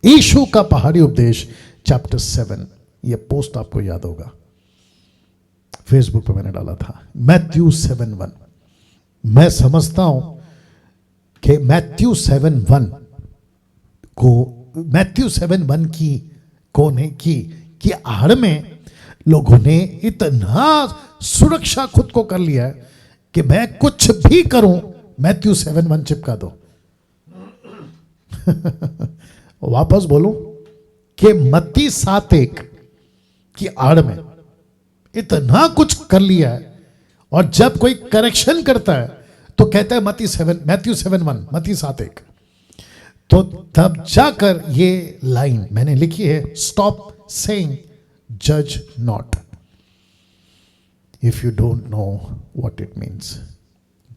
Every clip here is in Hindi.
यीशु का पहाड़ी उपदेश चैप्टर 7, ये पोस्ट आपको याद होगा, फेसबुक पे मैंने डाला था। मैथ्यू 7:1। मैं समझता हूं कि मैथ्यू 7:1 की कोने की आड़ में लोगों ने इतना सुरक्षा खुद को कर लिया है कि मैं कुछ भी करूं मैथ्यू 7:1 चिपका दो। वापस बोलूं कि मत्ती 7:1 की आड़ में इतना कुछ कर लिया है, और जब कोई करेक्शन करता है तो कहता है मैथ्यू 7:1, मत्ती 7:1। तो तब जाकर ये लाइन मैंने लिखी है, स्टॉप सेइंग जज not if you don't know what it means.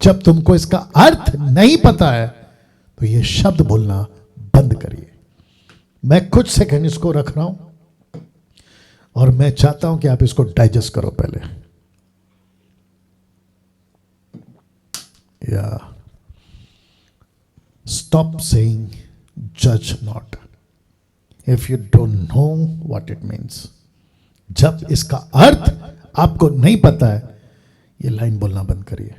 जब तुमको इसका अर्थ नहीं पता है तो ये शब्द बोलना बंद करिए। मैं कुछ सेकंड इसको रख रहा हूं और मैं चाहता हूं कि आप इसको डाइजेस्ट करो पहले। या स्टॉप सेइंग जज not if you don't know what it means. जब इसका अर्थ आपको नहीं पता है, ये लाइन बोलना बंद करिए।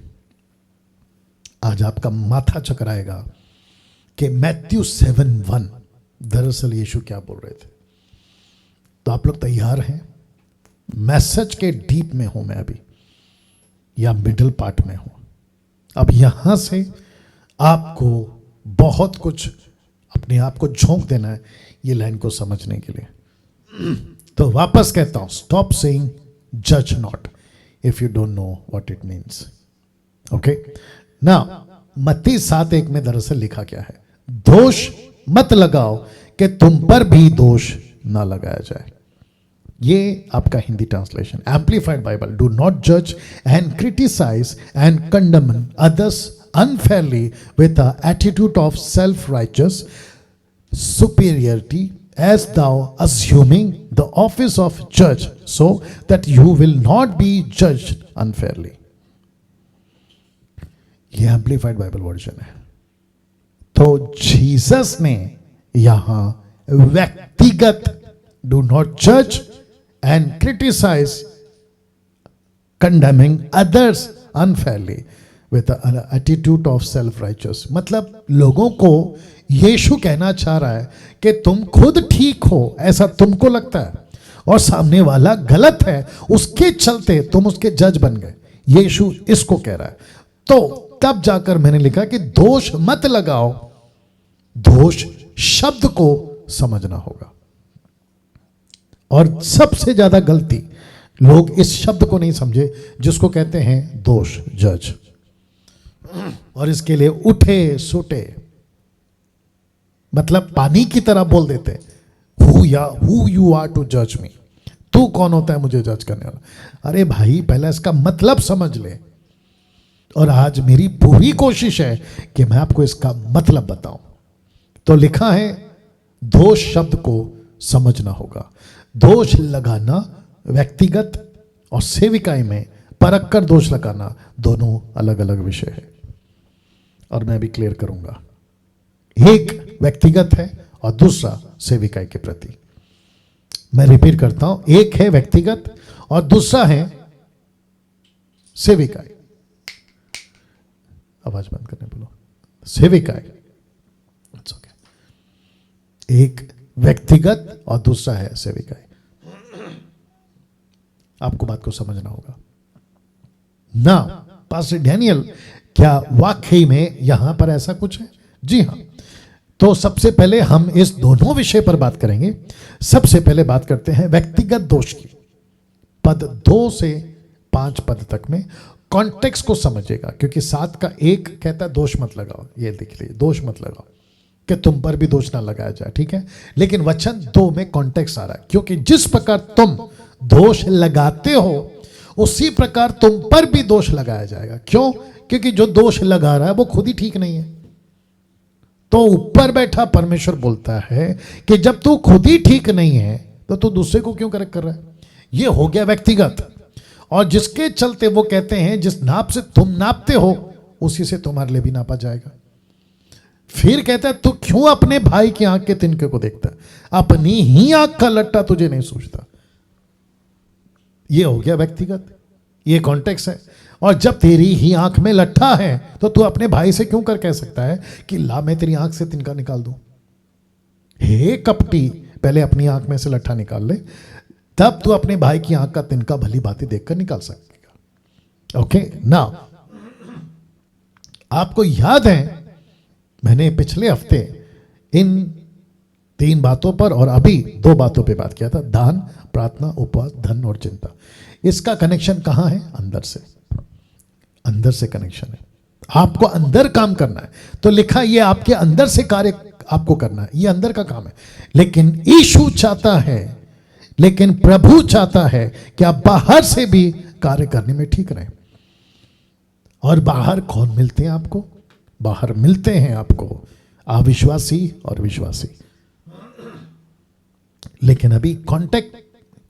आज आपका माथा चकराएगा कि मैथ्यू 7:1 दरअसल यीशु क्या बोल रहे थे। तो आप लोग तैयार हैं? मैसेज के डीप में हूं मैं अभी, या मिडिल पार्ट में हूं। अब यहां से आपको बहुत कुछ अपने आप को झोंक देना है ये लाइन को समझने के लिए। तो वापस कहता हूं, स्टॉप सेइंग जज not if you don't know what it means. Okay, now मत्ती 7:1 में दरअसल लिखा क्या है? दोष मत लगाओ कि तुम पर भी दोष ना लगाया जाए। ये आपका Hindi translation, amplified Bible. Do not जज and criticise and condemn others unfairly with an attitude of self-righteous superiority, as thou assuming the office of judge, so that you will not be judged unfairly. ये एम्प्लीफाइड बाइबल वर्जन है। तो जीसस ने यहां व्यक्तिगत डू नॉट जज and criticize condemning others unfairly with attitude of self righteous, मतलब लोगों को यीशु कहना चाह रहा है कि तुम खुद ठीक हो ऐसा तुमको लगता है, और सामने वाला गलत है, उसके चलते तुम उसके जज बन गए। यीशु इसको कह रहा है। तो तब जाकर मैंने लिखा कि दोष मत लगाओ, दोष शब्द को समझना होगा। और सबसे ज्यादा गलती लोग इस शब्द को नहीं समझे जिसको कहते हैं दोष, जज, और इसके लिए उठे सुटे, मतलब पानी की तरह बोल देते, हु यू आर टू जज मी, तू कौन होता है मुझे जज करने वाला। अरे भाई, पहले इसका मतलब समझ ले। और आज मेरी पूरी कोशिश है कि मैं आपको इसका मतलब बताऊं। तो लिखा है दोष शब्द को समझना होगा। दोष लगाना व्यक्तिगत और सेविकाई में परख कर दोष लगाना दोनों अलग अलग विषय है, और मैं भी क्लियर करूंगा। एक व्यक्तिगत है और दूसरा सेविकाई के प्रति। मैं रिपीट करता हूं, एक है व्यक्तिगत और दूसरा है सेविकाई। आवाज बंद करने बोलो। सेविकाई, एक व्यक्तिगत और दूसरा है सेविकाई। आपको बात को समझना होगा ना। पास्टर डैनियल, क्या वाकई में यहां पर ऐसा कुछ है? जी हां। तो सबसे पहले हम इस दोनों विषय पर बात करेंगे। सबसे पहले बात करते हैं व्यक्तिगत दोष की। पद 2 से 5 पद तक में कॉन्टेक्स्ट को समझेगा, क्योंकि 7 का 1 कहता है दोष मत लगाओ। ये देख लीजिए, दोष मत लगाओ कि तुम पर भी दोष ना लगाया जाए, ठीक है। लेकिन वचन 2 में कॉन्टेक्स्ट आ रहा है, क्योंकि जिस प्रकार तुम दोष लगाते हो उसी प्रकार तुम पर भी दोष लगाया जाएगा। क्यों? क्योंकि जो दोष लगा रहा है वो खुद ही ठीक नहीं है। तो ऊपर बैठा परमेश्वर बोलता है कि जब तू खुद ही ठीक नहीं है तो तू दूसरे को क्यों करेक्ट कर रहा है? ये हो गया व्यक्तिगत। और जिसके चलते वो कहते हैं जिस नाप से तुम नापते हो उसी से तुम्हारे लिए भी नापा जाएगा। फिर कहता है तू क्यों अपने भाई की आंख के तिनके को देखता है, अपनी ही आंख का लट्टा तुझे नहीं सूझता। ये हो गया व्यक्तिगत, ये कॉन्टेक्स्ट है। और जब तेरी ही आंख में लट्ठा है तो तू अपने भाई से क्यों कर कह सकता है कि ला मैं तेरी आंख से तिनका निकाल दूं। हे कपटी, पहले अपनी आंख में से लट्ठा निकाल ले, तब तू अपने भाई की आंख का तिनका भली बातें देखकर निकाल सकेगा। ओके ना, आपको याद है मैंने पिछले हफ्ते इन 3 बातों पर और अभी 2 बातों पे बात किया था, दान, प्रार्थना, उपवास, धन और चिंता। इसका कनेक्शन कहां है? अंदर से, अंदर से कनेक्शन है। आपको अंदर काम करना है, तो लिखा ये आपके अंदर से कार्य आपको करना है, ये अंदर का काम है। लेकिन यीशु चाहता है, लेकिन प्रभु चाहता है कि आप बाहर से भी कार्य करने में ठीक रहें। और बाहर कौन मिलते हैं आपको? बाहर मिलते हैं आपको अविश्वासी और विश्वासी। लेकिन अभी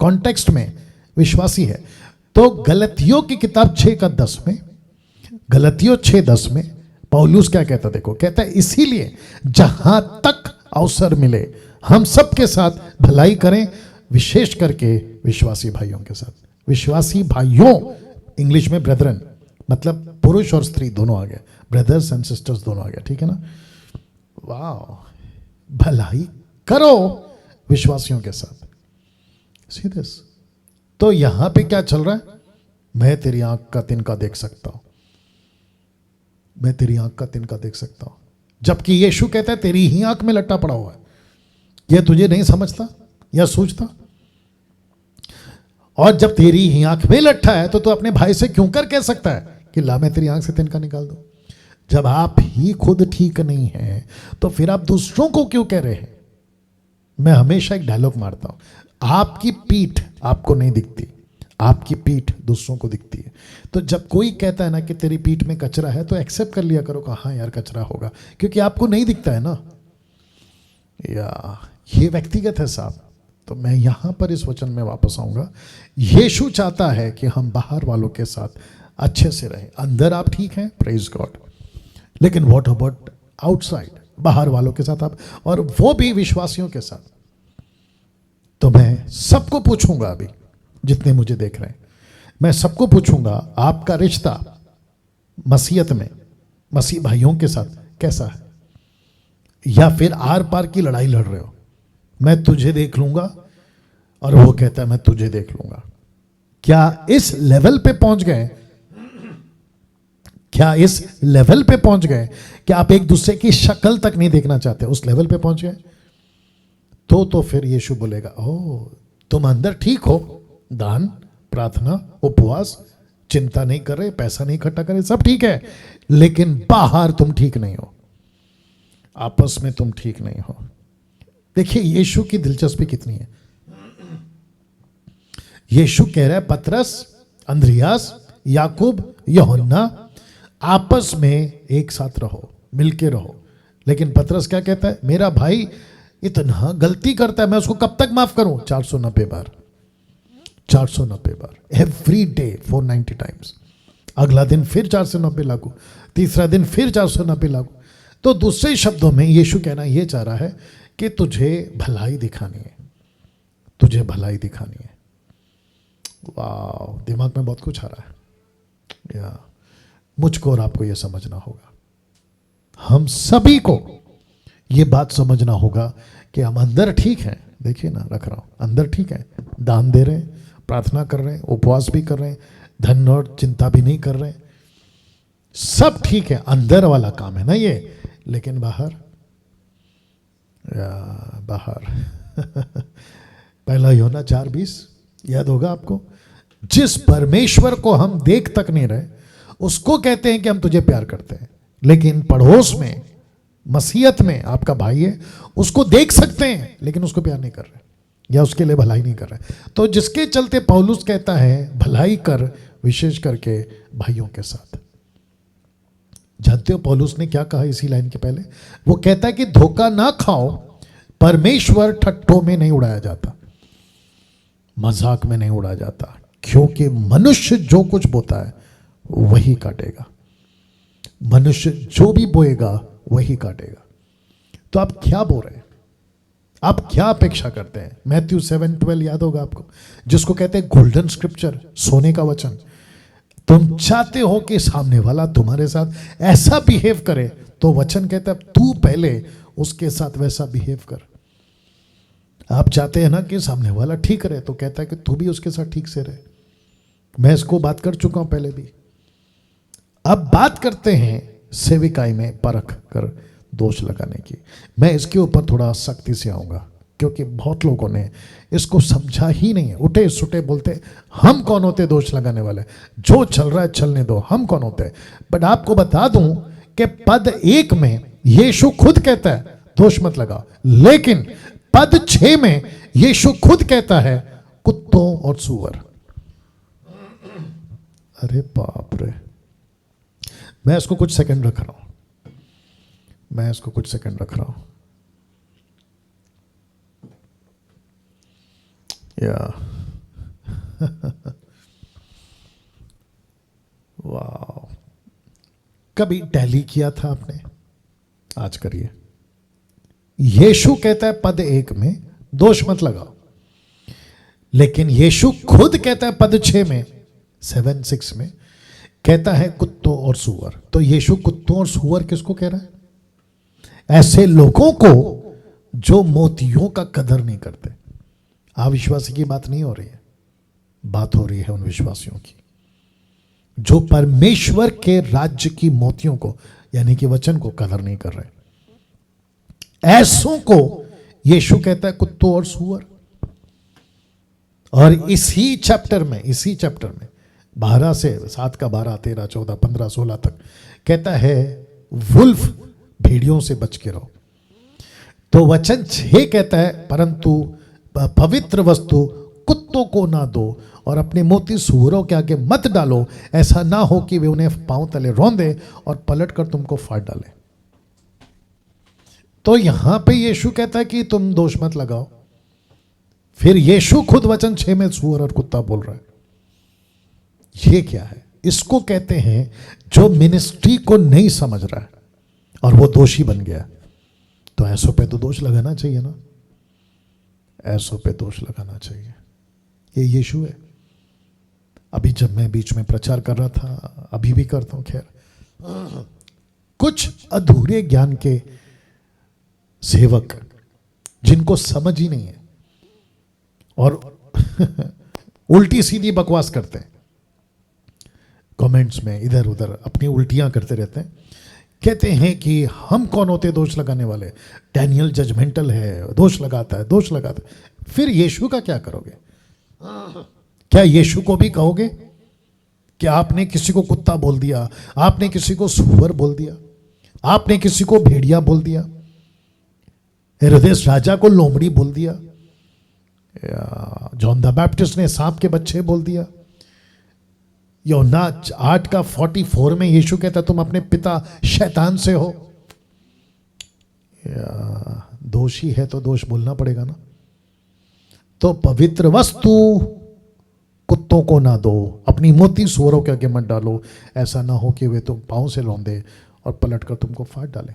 कॉन्टेक्स्ट में विश्वासी है। तो गलतियों की किताब 6:10 में, गलतियों 6:10 में पौलुस क्या कहता, देखो, कहता है इसीलिए जहां तक अवसर मिले हम सबके साथ भलाई करें, विशेष करके विश्वासी भाइयों के साथ। विश्वासी भाइयों, इंग्लिश में ब्रदरन, मतलब पुरुष और स्त्री दोनों आ गया, ब्रदर्स एंड सिस्टर्स दोनों आ गया, ठीक है ना। वाह, भलाई करो विश्वासियों के साथ। See this. तो यहां पे क्या चल रहा है? मैं तेरी आंख का तिनका देख सकता हूं, मैं तेरी आंख का तिनका देख सकता हूं। जबकि यीशु कहता है तेरी ही आंख में लट्टा पड़ा हुआ है, यह तुझे नहीं समझता या सूझता। और जब तेरी ही आंख में लट्ठा है तो तू अपने भाई से क्यों कर कह सकता है कि ला मैं तेरी आंख से तिनका निकाल दूं। जब आप ही खुद ठीक नहीं हैं तो फिर आप दूसरों को क्यों कह रहे हैं? मैं हमेशा एक डायलॉग मारता हूं, आपकी पीठ आपको नहीं दिखती, आपकी पीठ दूसरों को दिखती है। तो जब कोई कहता है ना कि तेरी पीठ में कचरा है, तो एक्सेप्ट कर लिया करो कि हाँ यार कचरा होगा, क्योंकि आपको नहीं दिखता है ना। या ये व्यक्तिगत है साहब। तो मैं यहां पर इस वचन में वापस आऊंगा। यीशु चाहता है कि हम बाहर वालों के साथ अच्छे से रहें। अंदर आप ठीक हैं, प्रेज गॉड, लेकिन व्हाट अबाउट आउटसाइड, बाहर वालों के साथ आप, और वो भी विश्वासियों के साथ। तो मैं सबको पूछूंगा, अभी जितने मुझे देख रहे हैं, मैं सबको पूछूंगा आपका रिश्ता मसीहत में मसीह भाइयों के साथ कैसा है? या फिर आर पार की लड़ाई लड़ रहे हो, मैं तुझे देख लूंगा और वो कहता है मैं तुझे देख लूंगा। क्या इस लेवल पे पहुंच गए? क्या इस लेवल पे पहुंच गए कि आप एक दूसरे की शक्ल तक नहीं देखना चाहते? उस लेवल पे पहुंच गए तो फिर यीशु बोलेगा, ओ तुम अंदर ठीक हो, दान, प्रार्थना, उपवास, चिंता नहीं कर रहे, पैसा नहीं इकट्ठा कर रहे, सब ठीक है, लेकिन बाहर तुम ठीक नहीं हो, आपस में तुम ठीक नहीं हो। देखिए यीशु की दिलचस्पी कितनी है। यीशु कह रहा है पतरस, अंद्रियास, याकूब, यूहन्ना, आपस में एक साथ रहो, मिलके रहो। लेकिन पतरस क्या कहता है? मेरा भाई इतना गलती करता है, मैं उसको कब तक माफ करूं? 490 बार, 490 बार, एवरी डे 490 टाइम्स। अगला दिन फिर 490 लागू, तीसरा दिन फिर 490 लागू। तो दूसरे शब्दों में यीशु कहना यह चाह रहा है कि तुझे भलाई दिखानी है, तुझे भलाई दिखानी है। वाह, दिमाग में बहुत कुछ आ रहा है। या मुझको और आपको यह समझना होगा, हम सभी को यह बात समझना होगा कि हम अंदर ठीक हैं। देखिए ना, रख रहा हूं, अंदर ठीक है, दान दे रहे हैं, प्रार्थना कर रहे हैं, उपवास भी कर रहे हैं, धन और चिंता भी नहीं कर रहे हैं, सब ठीक है, अंदर वाला काम है ना ये। लेकिन बाहर, बाहर पहला यूहन्ना 4:20 याद होगा आपको। जिस परमेश्वर को हम देख तक नहीं रहे उसको कहते हैं कि हम तुझे प्यार करते हैं, लेकिन पड़ोस में, मसीहत में आपका भाई है, उसको देख सकते हैं लेकिन उसको प्यार नहीं कर रहे या उसके लिए भलाई नहीं कर रहे। तो जिसके चलते पौलुस कहता है भलाई कर, विशेष करके भाइयों के साथ। जानते हो पौलुस ने क्या कहा इसी लाइन के पहले? वो कहता है कि धोखा ना खाओ, परमेश्वर ठट्ठों में नहीं उड़ाया जाता, मजाक में नहीं उड़ाया जाता, क्योंकि मनुष्य जो कुछ बोता है वही काटेगा, मनुष्य जो भी बोएगा वही काटेगा। तो आप क्या बोल रहे हैं? आप क्या अपेक्षा करते हैं? मैथ्यू 7:12 याद होगा आपको, जिसको कहते हैं गोल्डन स्क्रिप्चर, सोने का वचन। तुम चाहते हो कि सामने वाला तुम्हारे साथ ऐसा बिहेव करे, तो वचन कहता है तू पहले उसके साथ वैसा बिहेव कर। आप चाहते हैं ना कि सामने वाला ठीक रहे, तो कहता है कि तू भी उसके साथ ठीक से रहे। मैं इसको बात कर चुका हूं पहले भी। अब बात करते हैं सेविकाई में परख कर दोष लगाने की। मैं इसके ऊपर थोड़ा सख्ती से आऊंगा, क्योंकि बहुत लोगों ने इसको समझा ही नहीं है। उठे सुटे बोलते हम कौन होते दोष लगाने वाले, जो चल रहा है चलने दो, हम कौन होते। बट आपको बता दूं कि पद 1 में यीशु खुद कहता है दोष मत लगाओ, लेकिन पद 6 में यीशु खुद कहता है कुत्तों और सूअर। अरे बाप रे, मैं इसको कुछ सेकंड रख रहा हूं, या वाह, कभी टैली किया था आपने? आज करिए। यीशु कहता है पद 1 में दोष मत लगाओ, लेकिन यीशु खुद कहता है पद 6 में 7:6 में कहता है कुत्तों और सूअर। तो यीशु कुत्तों और सूअर किसको कह रहा है? ऐसे लोगों को जो मोतियों का कदर नहीं करते। अविश्वासी की बात नहीं हो रही है, बात हो रही है उन विश्वासियों की जो परमेश्वर के राज्य की मोतियों को, यानी कि वचन को कदर नहीं कर रहे। ऐसों को यीशु कहता है कुत्तों और सूअर। और इसी चैप्टर में 12 से 7 का 12, 13, 14, 15, 16 तक कहता है वुल्फ, भेड़ियों से बच के रहो। तो वचन 6 कहता है परंतु पवित्र वस्तु कुत्तों को ना दो और अपने मोती सूअरों के आगे मत डालो, ऐसा ना हो कि वे उन्हें पांव तले रौंदे और पलट कर तुमको फाड़ डाले। तो यहां पे यीशु कहता है कि तुम दोष मत लगाओ, फिर यीशु खुद वचन 6 में सूअर और कुत्ता बोल रहा है। ये क्या है? इसको कहते हैं जो मिनिस्ट्री को नहीं समझ रहा है और वो दोषी बन गया। तो ऐसों पे तो दोष लगाना चाहिए ना, ऐसों पे दोष लगाना चाहिए। ये यीशु है। अभी जब मैं बीच में प्रचार कर रहा था, अभी भी करता हूं, खैर, कुछ अधूरे ज्ञान के सेवक जिनको समझ ही नहीं है और उल्टी सीधी बकवास करते हैं, कमेंट्स में इधर उधर अपनी उल्टियां करते रहते हैं। कहते हैं कि हम कौन होते दोष लगाने वाले, डैनियल जजमेंटल है, दोष लगाता है। फिर यीशु का क्या करोगे? क्या यीशु को भी कहोगे कि आपने किसी को कुत्ता बोल दिया, आपने किसी को सूअर बोल दिया, आपने किसी को भेड़िया बोल दिया, हेरोदेस राजा को लोमड़ी बोल दिया, जॉन द बैप्टिस्ट ने सांप के बच्चे बोल दिया। यूहन्ना 8:44 में यीशु कहता तुम अपने पिता शैतान से हो। दोषी है तो दोष बोलना पड़ेगा ना। तो पवित्र वस्तु कुत्तों को ना दो, अपनी मोती सूअरों के आगे मत डालो, ऐसा ना हो कि वे तुम पांव से रौंदे और पलट कर तुमको फाड़ डाले।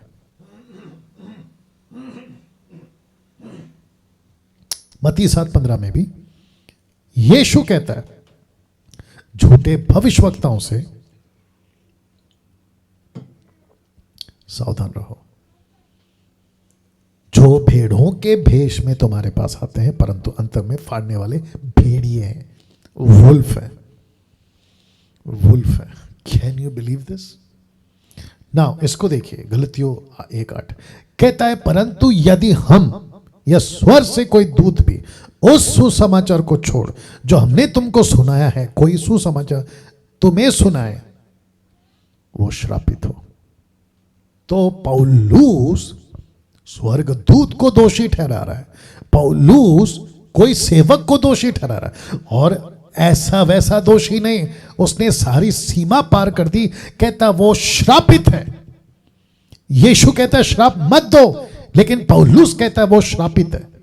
मत्ती 7:15 में भी यीशु कहता है झूठे भविष्यवक्ताओं से सावधान रहो, जो भेड़ों के भेष में तुम्हारे पास आते हैं परंतु अंत में फाड़ने वाले भेड़िए हैं, वुल्फ है। Can you believe this? Now इसको देखिए, गलतियों 1:8 कहता है परंतु यदि हम या स्वर से कोई दूत भी उस सुसमाचार को छोड़ जो हमने तुमको सुनाया है, कोई सुसमाचार तुम्हें सुनाए, वो श्रापित हो। तो पौलुस स्वर्गदूत को दोषी ठहरा रहा है, पौलुस कोई सेवक को दोषी ठहरा रहा है, और ऐसा वैसा दोषी नहीं, उसने सारी सीमा पार कर दी। कहता वो श्रापित है। यीशु कहता है श्राप मत दो, लेकिन पौलुस कहता है वो श्रापित है।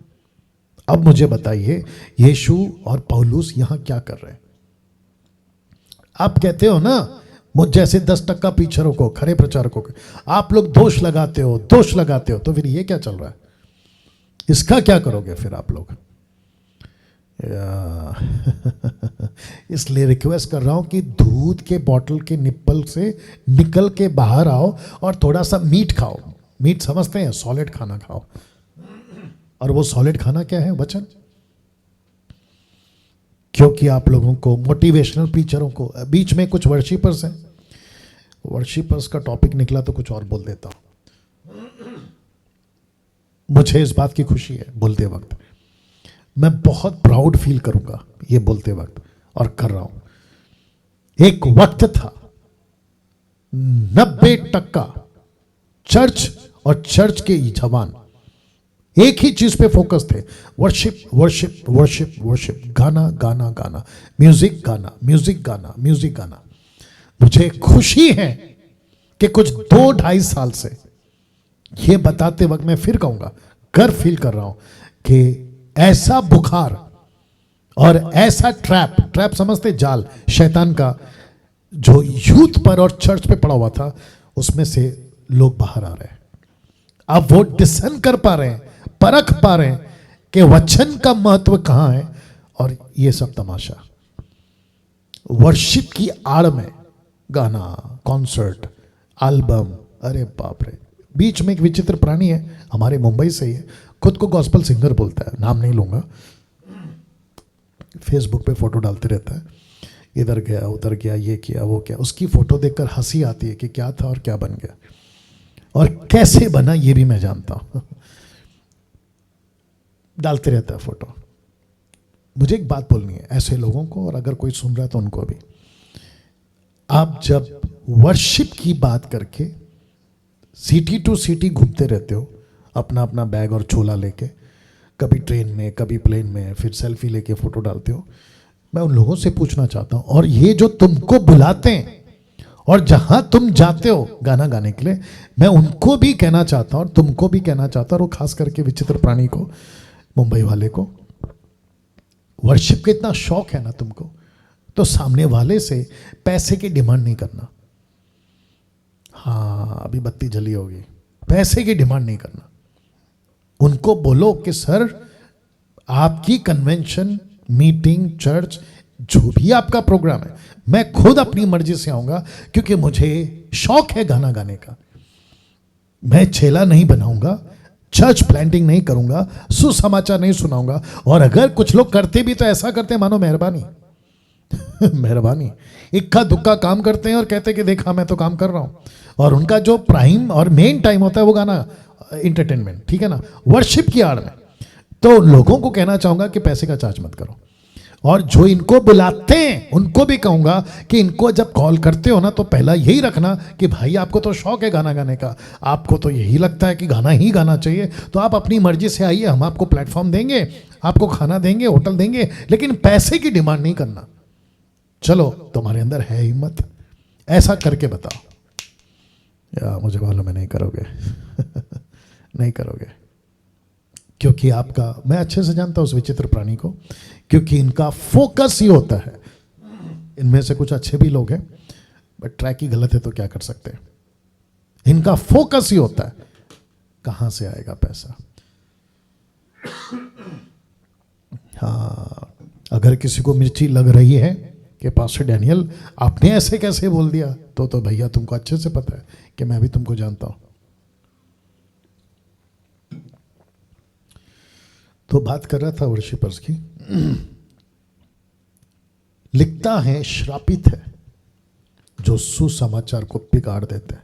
अब मुझे बताइए यीशु और पौलुस यहां क्या कर रहे हैं? आप कहते हो ना मुझ जैसे 10% पीछरों को, खरे प्रचारकों को आप लोग दोष लगाते हो, तो फिर ये क्या चल रहा है? इसका क्या करोगे फिर आप लोग? इसलिए रिक्वेस्ट कर रहा हूं कि दूध के बॉटल के निप्पल से निकल के बाहर आओ और थोड़ा सा मीट खाओ। मीट समझते हैं, सॉलिड खाना खाओ। और वो सॉलिड खाना क्या है? वचन। क्योंकि आप लोगों को, मोटिवेशनल प्रीचरों को, बीच में कुछ वर्शिपर्स हैं, वर्शिपर्स का टॉपिक निकला तो कुछ और बोल देता हूं। मुझे इस बात की खुशी है, बोलते वक्त मैं बहुत प्राउड फील करूंगा ये बोलते वक्त, और कर रहा हूं। एक वक्त था 90% चर्च और चर्च के जवान एक ही चीज पे फोकस थे, वर्शिप वर्शिप वर्शिप वर्शिप, गाना गाना गाना, म्यूजिक गाना, म्यूजिक गाना, म्यूजिक गाना। मुझे खुशी है कि कुछ 2-2.5 साल से ये बताते वक्त मैं फिर कहूंगा, गर्व फील कर रहा हूं कि ऐसा बुखार और ऐसा ट्रैप समझते, जाल शैतान का जो यूथ पर और चर्च पे पड़ा हुआ था, उसमें से लोग बाहर आ रहे हैं। अब वो डिसन कर पा रहे हैं, परख पा रहे हैं कि वचन का महत्व कहां है। और ये सब तमाशा वर्शिप की आड़ में गाना, कॉन्सर्ट, एल्बम, अरे बाप रे। बीच में एक विचित्र प्राणी है, हमारे मुंबई से ही है, खुद को गॉस्पेल सिंगर बोलता है, नाम नहीं लूंगा, फेसबुक पे फोटो डालते रहता है, इधर गया उधर गया, ये किया वो किया। उसकी फोटो देखकर हंसी आती है कि क्या था और क्या बन गया, और कैसे बना ये भी मैं जानता हूं। डालते रहता है फोटो। मुझे एक बात बोलनी है ऐसे लोगों को, और अगर कोई सुन रहा है तो उनको भी, आप जब वर्शिप की बात करके सिटी टू सिटी घूमते रहते हो अपना अपना बैग और झोला लेके, कभी ट्रेन में कभी प्लेन में, फिर सेल्फी लेके फोटो डालते हो, मैं उन लोगों से पूछना चाहता हूं, और ये जो तुमको बुलाते हैं और जहां तुम जाते हो गाना गाने के लिए, मैं उनको भी कहना चाहता हूं और तुमको भी कहना चाहता हूं, और खास करके विचित्र प्राणी को, मुंबई वाले को, वर्शिप का इतना शौक है ना तुमको, तो सामने वाले से पैसे की डिमांड नहीं करना। हाँ, अभी बत्ती जली होगी, पैसे की डिमांड नहीं करना। उनको बोलो कि सर, आपकी कन्वेंशन, मीटिंग, चर्च, जो भी आपका प्रोग्राम है, मैं खुद अपनी मर्जी से आऊंगा, क्योंकि मुझे शौक है गाना गाने का। मैं चेला नहीं बनाऊंगा, चर्च प्लांटिंग नहीं करूंगा, सुसमाचार नहीं सुनाऊंगा। और अगर कुछ लोग करते भी तो ऐसा करते हैं मानो मेहरबानी मेहरबानी, इक्का दुक्का काम करते हैं और कहते हैं कि देखा मैं तो काम कर रहा हूं। और उनका जो प्राइम और मेन टाइम होता है वो गाना, इंटरटेनमेंट, ठीक है ना, वर्शिप की आड़ में। तो लोगों को कहना चाहूंगा कि पैसे का चार्ज मत करो। और जो इनको बुलाते हैं उनको भी कहूंगा कि इनको जब कॉल करते हो ना, तो पहला यही रखना कि भाई आपको तो शौक है गाना गाने का, आपको तो यही लगता है कि गाना ही गाना चाहिए, तो आप अपनी मर्जी से आइए, हम आपको प्लेटफॉर्म देंगे, आपको खाना देंगे, होटल देंगे, लेकिन पैसे की डिमांड नहीं करना। चलो, तुम्हारे अंदर है हिम्मत, ऐसा करके बताओ। या मुझे मालूम है नहीं करोगे नहीं करोगे, क्योंकि आपका, मैं अच्छे से जानता हूं उस विचित्र प्राणी को, क्योंकि इनका फोकस ही होता है। इनमें से कुछ अच्छे भी लोग हैं, बट ट्रैक ही गलत है तो क्या कर सकते हैं। इनका फोकस ही होता है कहां से आएगा पैसा। हाँ, अगर किसी को मिर्ची लग रही है कि पास्टर डैनियल आपने ऐसे कैसे बोल दिया, तो भैया तुमको अच्छे से पता है कि मैं भी तुमको जानता हूं। तो बात कर रहा था वर्शिपर्स की। लिखता है, श्रापित है जो सुसमाचार को बिगाड़ देते हैं,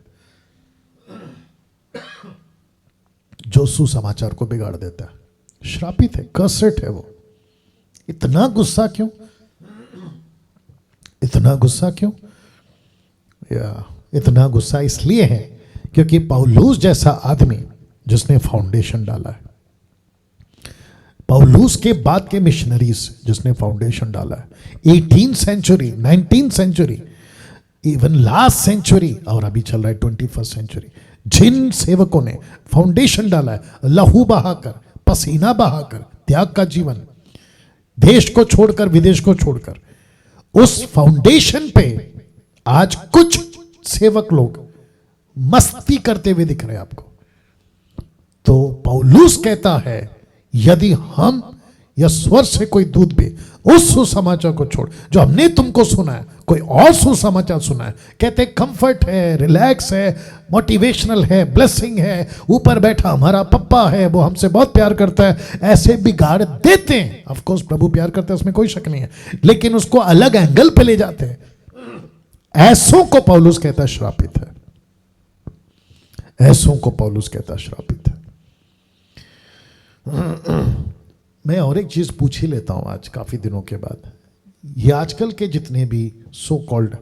जो सुसमाचार को बिगाड़ देता है, श्रापित है, कर्सेट है वो। इतना गुस्सा क्यों, इतना गुस्सा क्यों? या इतना गुस्सा इसलिए है क्योंकि पौलुस जैसा आदमी जिसने फाउंडेशन डाला है, पौलुस के बाद के मिशनरीज जिसने फाउंडेशन डाला है, 18th century, 19th century, even last century, और अभी चल रहा है 21st सेंचुरी, जिन सेवकों ने फाउंडेशन डाला है, लहू बहाकर, पसीना बहाकर, त्याग का जीवन, देश को छोड़कर, विदेश को छोड़कर, उस फाउंडेशन पे आज कुछ सेवक लोग मस्ती करते हुए दिख रहे हैं आपको। तो पौलुस कहता है यदि हम या स्वर से कोई दूत भी उस सुसमाचार को छोड़ जो हमने तुमको सुना है, कोई और सुसमाचार सुना है, कहते कंफर्ट है, रिलैक्स है, मोटिवेशनल है, ब्लेसिंग है, ऊपर बैठा हमारा पप्पा है, वो हमसे बहुत प्यार करता है, ऐसे बिगाड़ देते हैं। ऑफ कोर्स प्रभु प्यार करते हैं, उसमें कोई शक नहीं है, लेकिन उसको अलग एंगल पे ले जाते हैं। ऐसों को पौलुस कहता है श्रापित है, ऐसों को पौलुस कहता है श्रापित है। मैं और एक चीज पूछ ही लेता हूं आज काफी दिनों के बाद। ये आजकल के जितने भी सो कॉल्ड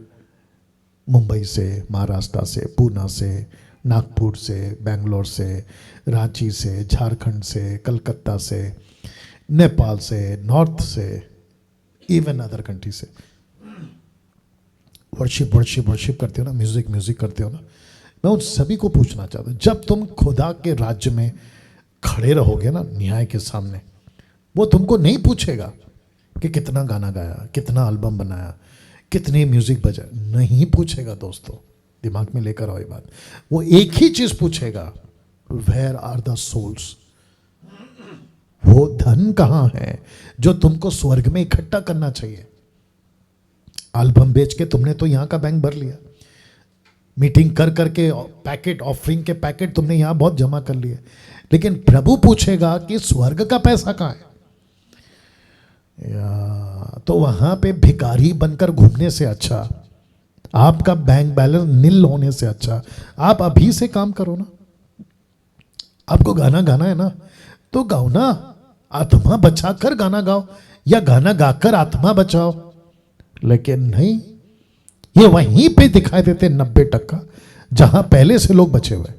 मुंबई से, महाराष्ट्र से, पूना से, नागपुर से, बेंगलोर से, रांची से, झारखंड से, कलकत्ता से, नेपाल से, नॉर्थ से, इवन अदर कंट्री से वर्शिप वर्शिप वर्शिप करते हो ना, म्यूजिक म्यूजिक करते हो ना, मैं उन सभी को पूछना चाहता हूं, जब तुम खुदा के राज्य में खड़े रहोगे ना न्याय के सामने, वो तुमको नहीं पूछेगा कि कितना गाना गाया, कितना एल्बम बनाया, कितने म्यूजिक बजाए, नहीं पूछेगा दोस्तों, दिमाग में लेकर आओ ये बात। वो एक ही चीज पूछेगा, वेयर आर द सोल्स, वो धन कहां है जो तुमको स्वर्ग में इकट्ठा करना चाहिए। एल्बम बेच के तुमने तो यहां का बैंक भर लिया, मीटिंग कर करके पैकेट, ऑफरिंग के पैकेट तुमने यहां बहुत जमा कर लिए, लेकिन प्रभु पूछेगा कि स्वर्ग का पैसा कहां है। तो वहां पे भिखारी बनकर घूमने से अच्छा, आपका बैंक बैलेंस नील होने से अच्छा, आप अभी से काम करो ना। आपको गाना गाना है ना, तो गाओ ना, आत्मा बचाकर गाना गाओ, या गाना गाकर आत्मा बचाओ। लेकिन नहीं, ये वहीं पे दिखाई देते 90% जहां पहले से लोग बचे हुए,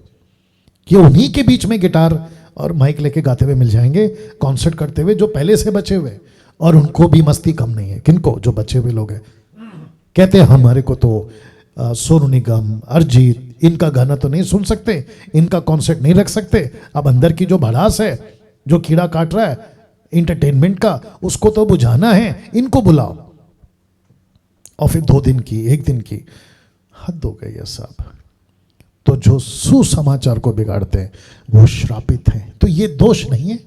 कि उन्हीं के बीच में गिटार और माइक लेके गाते हुए मिल जाएंगे, कॉन्सर्ट करते हुए, जो पहले से बचे हुए, और उनको भी मस्ती कम नहीं है। किनको? जो बचे हुए लोग हैं। कहते हैं हमारे को तो सोनू निगम, अरिजीत, इनका गाना तो नहीं सुन सकते, इनका कॉन्सर्ट नहीं रख सकते। अब अंदर की जो भड़ास है, जो कीड़ा काट रहा है इंटरटेनमेंट का, उसको तो बुझाना है, इनको बुलाओ। और फिर 2 दिन की, 1 दिन की, हद हो गई है साहब। तो जो सुसमाचार को बिगाड़ते हैं वो श्रापित हैं। तो ये दोष नहीं है,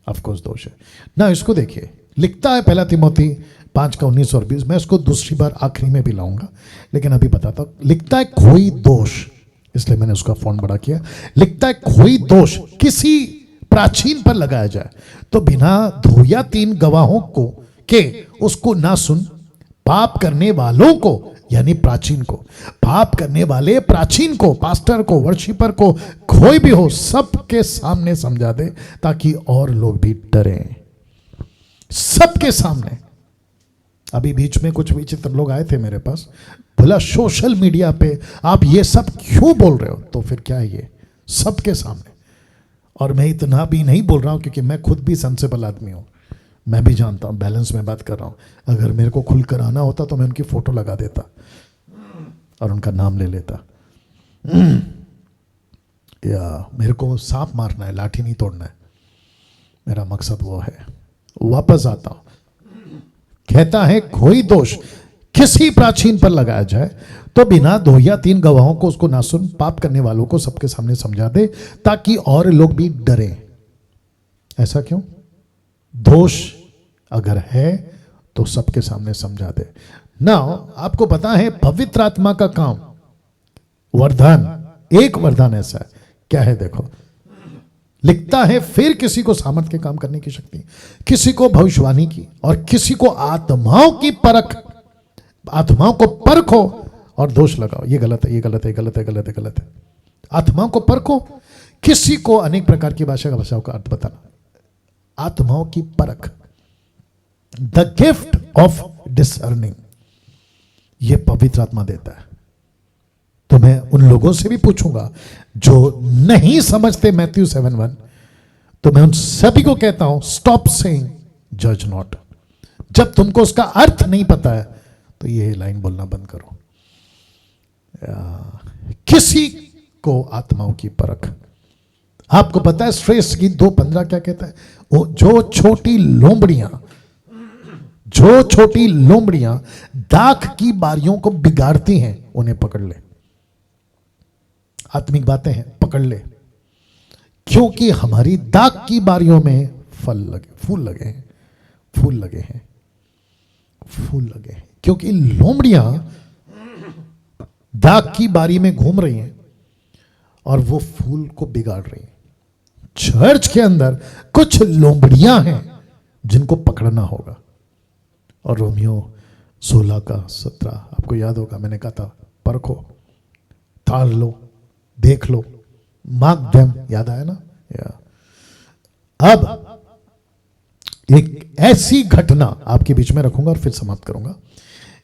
ऑफ कोर्स दोष है ना। इसको देखिए, लिखता है 1 तिमोथी 5:19 और 20। मैं इसको दूसरी बार आखिरी में भी लाऊंगा, लेकिन अभी बताता हूं। लिखता है कोई दोष, इसलिए मैंने उसका फॉन्ट बड़ा किया। लिखता है कोई दोष किसी प्राचीन पर लगाया जाए तो बिना 2 या 3 गवाहों को के उसको ना सुन, पाप करने वालों को, यानी प्राचीन को, पाप करने वाले प्राचीन को, पास्टर को, वर्शिपर को, कोई भी हो, सबके सामने समझा दे, ताकि और लोग भी डरें। सबके सामने। अभी बीच में कुछ विचित्र लोग आए थे मेरे पास, बोला सोशल मीडिया पे आप ये सब क्यों बोल रहे हो? तो फिर क्या है ये? सबके सामने। और मैं इतना भी नहीं बोल रहा हूं क्योंकि मैं खुद भी सेंसिबल आदमी हूं, मैं भी जानता हूं, बैलेंस में बात कर रहा हूं। अगर मेरे को खुलकर आना होता तो मैं उनकी फोटो लगा देता और उनका नाम ले लेता। या मेरे को सांप मारना है, लाठी नहीं तोड़ना है, मेरा मकसद वो है। वापस आता हूं, कहता है कोई दोष किसी प्राचीन पर लगाया जाए तो बिना 2 या 3 गवाहों को उसको ना सुन, पाप करने वालों को सबके सामने समझा दे, ताकि और लोग भी डरें। ऐसा क्यों? दोष अगर है तो सबके सामने समझा दे ना। आपको पता है पवित्र आत्मा का काम, वरदान, एक वरदान ऐसा है, क्या है देखो। लिखता है फिर किसी को सामर्थ के काम करने की शक्ति, किसी को भविष्यवाणी की, और किसी को आत्माओं की परख, आत्माओं को परखो और दोष लगाओ। ये गलत है, ये गलत है, गलत है, गलत है, गलत है। आत्माओं को परखो, किसी को अनेक प्रकार की भाषाओं का अर्थ बताना, आत्माओं की परख, द गिफ्ट ऑफ डिसर्निंग, ये पवित्र आत्मा देता है। तो मैं उन लोगों से भी पूछूंगा जो नहीं समझते मैथ्यू 7:1, तो मैं उन सभी को कहता हूं स्टॉप सेइंग जज नॉट। जब तुमको उसका अर्थ नहीं पता है तो ये लाइन बोलना बंद करो। किसी को आत्माओं की परख। आपको पता है श्रेष्ठ गीत 2:15 क्या कहता है? वो जो छोटी लोमड़ियां जो छोटी लोमड़ियां दाख की बारियों को बिगाड़ती हैं उन्हें पकड़ ले। आत्मिक बातें हैं, पकड़ ले, क्योंकि हमारी दाख की बारियों में फूल लगे हैं, फूल लगे हैं, फूल लगे हैं, क्योंकि लोमड़ियां दाख की बारी में घूम रही हैं और वो फूल को बिगाड़ रही हैं। चर्च के अंदर कुछ लोमड़ियां हैं जिनको पकड़ना होगा। और रोमियो 16 का 17 आपको याद होगा, मैंने कहा था परखो, ताड़ लो, देख लो, मार्क देम, याद आया ना? अब एक ऐसी घटना आपके बीच में रखूंगा और फिर समाप्त करूंगा।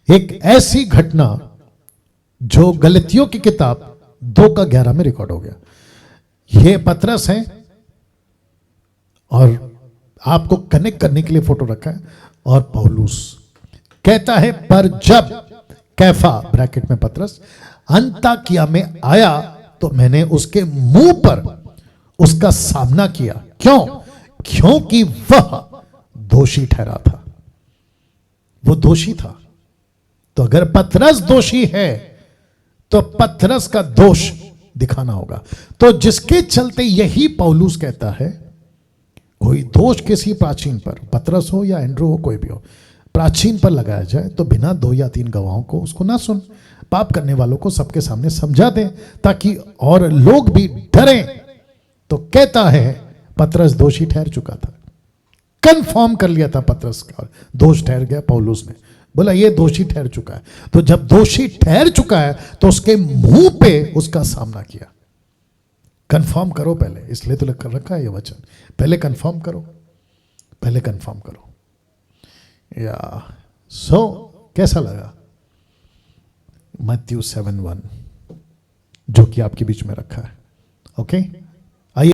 एक ऐसी घटना जो गलतियों की किताब 2:11 में रिकॉर्ड हो गया। यह पतरस है और आपको कनेक्ट करने के लिए फोटो रखा है। और पौलुस कहता है, पर जब कैफा ब्रैकेट में पतरस अंताकिया में आया तो मैंने उसके मुंह पर उसका सामना किया। क्यों? क्योंकि वह दोषी ठहरा था। वो दोषी था। तो अगर पतरस दोषी है तो पतरस का दोष दिखाना होगा। तो जिसके चलते यही पौलुस कहता है, कोई दोष किसी प्राचीन पर, पतरस हो या एंड्रू हो, कोई भी हो, प्राचीन पर लगाया जाए तो बिना 2 या 3 गवाहों को उसको ना सुन, पाप करने वालों को सबके सामने समझा दे ताकि और लोग भी डरें। तो कहता है पतरस दोषी ठहर चुका था, कंफर्म कर लिया था पतरस का दोष ठहर गया। पौलुस ने बोला ये दोषी ठहर चुका है। तो जब दोषी ठहर चुका है तो उसके मुंह पे उसका सामना किया। कंफर्म करो पहले, इसलिए तो लिख कर रखा है ये वचन, पहले कंफर्म करो, पहले कंफर्म करो। या कैसा लगा मत्ती 7:1 जो कि आपके बीच में रखा है? ओके।